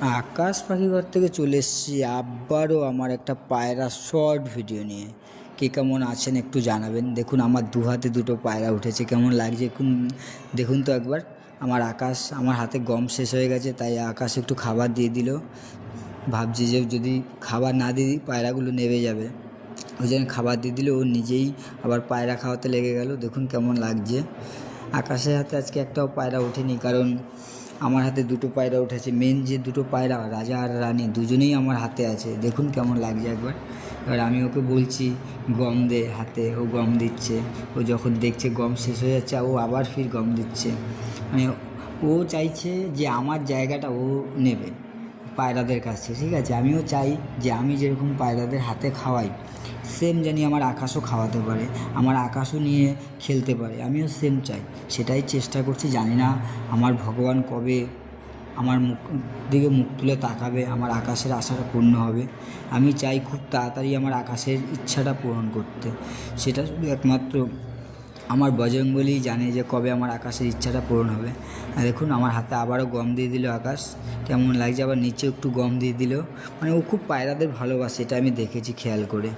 আকাশ পাখি ঘর থেকে চলে এসেছি আবারও আমার একটা পায়রা শর্ট ভিডিও নিয়ে। কে কেমন আছেন একটু জানাবেন। দেখুন আমার দু হাতে দুটো পায়রা উঠেছে, কেমন লাগছে এখন দেখুন তো একবার। আমার হাতে গম শেষ হয়ে গেছে, তাই আকাশ একটু খাবার দিয়ে দিল। ভাবছি যে যদি খাবার না দিই পায়রাগুলো নেবে যাবে, ওই জন্য খাবার দিয়ে দিলে ও নিজেই আবার পায়রা খাওয়াতে লেগে গেল। দেখুন কেমন লাগছে। আকাশের হাতে আজকে একটাও পায়রা ওঠেনি, কারণ আমার হাতে দুটো পায়রা উঠেছে। মেন যে দুটো পায়রা রাজা আর রানী দুজনেই আমার হাতে আছে। দেখুন কেমন লাগছে একবার। এবার আমি ওকে বলছি গম দে হাতে, ও গম দিচ্ছে। ও যখন দেখছে গম শেষ হয়ে যাচ্ছে ও আবার ফির গম দিচ্ছে। মানে ও চাইছে যে আমার জায়গাটা ও নেবে পায়রাদের কাছে। ঠিক আছে, আমিও চাই যে আমি যেরকম পায়রাদের হাতে খাওয়াই সেম জানি আমার আকাশও খাওয়াতে পারে, আমার আকাশও নিয়ে খেলতে পারে। আমিও সেম চাই, সেটাই চেষ্টা করছি। জানি না আমার ভগবান কবে আমার দিকে মুখ তুলে তাকাবে, আমার আকাশের আশাটা পূর্ণ হবে। আমি চাই খুব তাড়াতাড়ি আমার আকাশের ইচ্ছাটা পূরণ করতে। সেটা শুধু একমাত্র আমার বজরংবলীই জানে যে কবে আমার আকাশের ইচ্ছাটা পূরণ হবে। আর দেখুন আমার হাতে আবারও গম দিয়ে দিল আকাশ, কেমন লাগছে। আবার নিচে একটু গম দিয়ে দিল। মানে ও খুব পায়রাদের ভালোবাসে, এটা আমি দেখেছি খেয়াল করে।